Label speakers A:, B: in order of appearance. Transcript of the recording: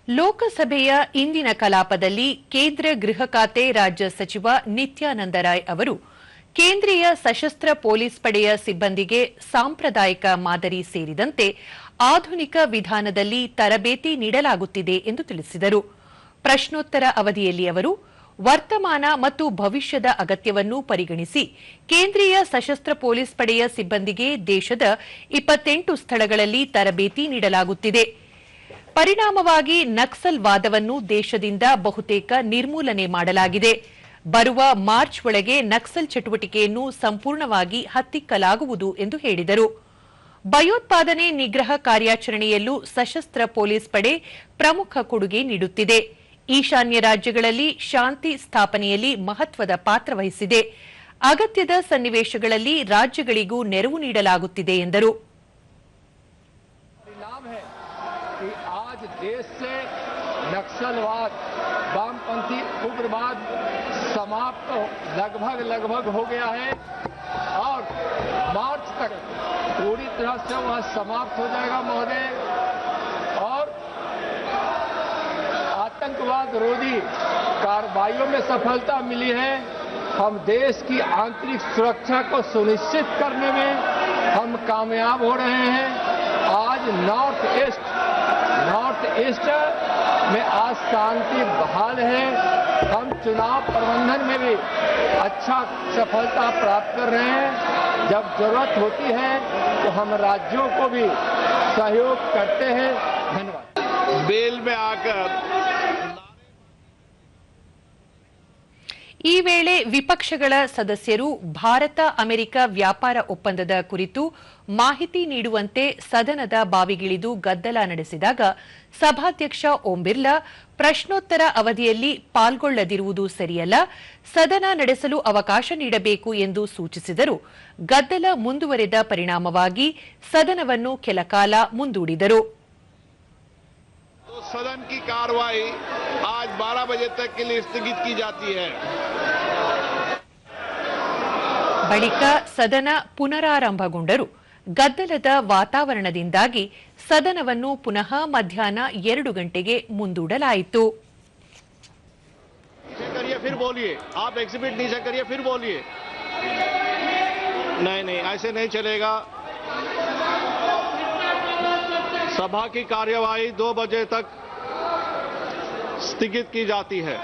A: ಲೋಕಸಭೆಯ ಇಂದಿನ ಕಲಾಪದಲ್ಲಿ ಕೇಂದ್ರ ಗೃಹ ಖಾತೆ ರಾಜ್ಯ ಸಚಿವ ನಿತ್ಯಾನಂದ ರಾಯ್ ಅವರು ಕೇಂದ್ರೀಯ ಸಶಸ್ತ್ರ ಪೊಲೀಸ್ ಪಡೆಯ ಸಿಬ್ಬಂದಿಗೆ ಸಾಂಪ್ರದಾಯಿಕ ಮಾದರಿ ಸೇರಿದಂತೆ ಆಧುನಿಕ ವಿಧಾನದಲ್ಲಿ ತರಬೇತಿ ನೀಡಲಾಗುತ್ತಿದೆ ಎಂದು ತಿಳಿಸಿದರು. ಪ್ರಶ್ನೋತ್ತರ ಅವಧಿಯಲ್ಲಿ ಅವರು ವರ್ತಮಾನ ಮತ್ತು ಭವಿಷ್ಯದ ಅಗತ್ಯವನ್ನು ಪರಿಗಣಿಸಿ ಕೇಂದ್ರೀಯ ಸಶಸ್ತ್ರ ಪೊಲೀಸ್ ಪಡೆಯ ಸಿಬ್ಬಂದಿಗೆ ದೇಶದ 28 ಸ್ಥಳಗಳಲ್ಲಿ ತರಬೇತಿ ನೀಡಲಾಗುತ್ತಿದೆ. ಪರಿಣಾಮವಾಗಿ ನಕ್ಸಲ್ ವಾದವನ್ನು ದೇಶದಿಂದ ಬಹುತೇಕ ನಿರ್ಮೂಲನೆ ಮಾಡಲಾಗಿದೆ. ಬರುವ ಮಾರ್ಚ್ ಒಳಗೆ ನಕ್ಸಲ್ ಚಟುವಟಿಕೆಯನ್ನು ಸಂಪೂರ್ಣವಾಗಿ ಹತ್ತಿಕ್ಕಲಾಗುವುದು ಎಂದು ಹೇಳಿದರು. ಭಯೋತ್ಪಾದನೆ ನಿಗ್ರಹ ಕಾರ್ಯಾಚರಣೆಯಲ್ಲೂ ಸಶಸ್ತ್ರ ಪೊಲೀಸ್ ಪಡೆ ಪ್ರಮುಖ ಕೊಡುಗೆ ನೀಡುತ್ತಿದೆ. ಈಶಾನ್ಯ ರಾಜ್ಯಗಳಲ್ಲಿ ಶಾಂತಿ ಸ್ಥಾಪನೆಯಲ್ಲಿ ಮಹತ್ವದ ಪಾತ್ರ ವಹಿಸಿದೆ. ಅಗತ್ಯದ ಸನ್ನಿವೇಶಗಳಲ್ಲಿ ರಾಜ್ಯಗಳಿಗೂ ನೆರವು ನೀಡಲಾಗುತ್ತಿದೆ ಎಂದರು.
B: आज देश से नक्सलवाद, वामपंथी उग्रवाद समाप्त लगभग हो गया है और मार्च तक पूरी तरह से वह समाप्त हो जाएगा महोदय। और आतंकवाद विरोधी कार्रवाइयों में सफलता मिली है। हम देश की आंतरिक सुरक्षा को सुनिश्चित करने में हम कामयाब हो रहे हैं। आज नॉर्थ ईस्ट में आज शांति बहाल है। हम चुनाव प्रबंधन में भी अच्छा सफलता प्राप्त कर रहे हैं। जब जरूरत होती है तो हम राज्यों को भी सहयोग करते हैं। धन्यवाद।
C: बेल में आकर
A: ಈ ವೇಳೆ ವಿಪಕ್ಷಗಳ ಸದಸ್ಯರು ಭಾರತ ಅಮೆರಿಕ ವ್ಯಾಪಾರ ಒಪ್ಪಂದದ ಕುರಿತು ಮಾಹಿತಿ ನೀಡುವಂತೆ ಸದನದ ಬಾವಿಗಿಳಿದು ಗದ್ದಲ ನಡೆಸಿದಾಗ ಸಭಾಧ್ಯಕ್ಷ ಓಂ ಬಿರ್ಲಾ ಪ್ರಶ್ನೋತ್ತರ ಅವಧಿಯಲ್ಲಿ ಪಾಲ್ಗೊಳ್ಳದಿರುವುದು ಸರಿಯಲ್ಲ, ಸದನ ನಡೆಸಲು ಅವಕಾಶ ನೀಡಬೇಕು ಎಂದು ಸೂಚಿಸಿದರು. ಗದ್ದಲ ಮುಂದುವರೆದ ಪರಿಣಾಮವಾಗಿ ಸದನವನ್ನು ಕೆಲಕಾಲ ಮುಂದೂಡಿದರು.
C: सदन की कार्रवाई आज 12 बजे तक के लिए स्थगित की जाती है.
A: ಬಳಿಕ ಸದನ ಪುನರಾರಂಭಗೊಂಡರು. ಗದ್ದಲದ ವಾತಾವರಣದಿಂದಾಗಿ ಸದನವನ್ನು ಪುನಃ ಮಧ್ಯಾಹ್ನ 2 ಗಂಟೆಗೆ ಮುಂದೂಡಲಾಯಿತು.
C: फिर बोलिए, आप एग्जिबिट नीचे करिए, फिर बोलिए. नहीं, ऐसे नहीं चलेगा. सभा की कार्यवाही 2 बजे तक स्थगित की जाती है.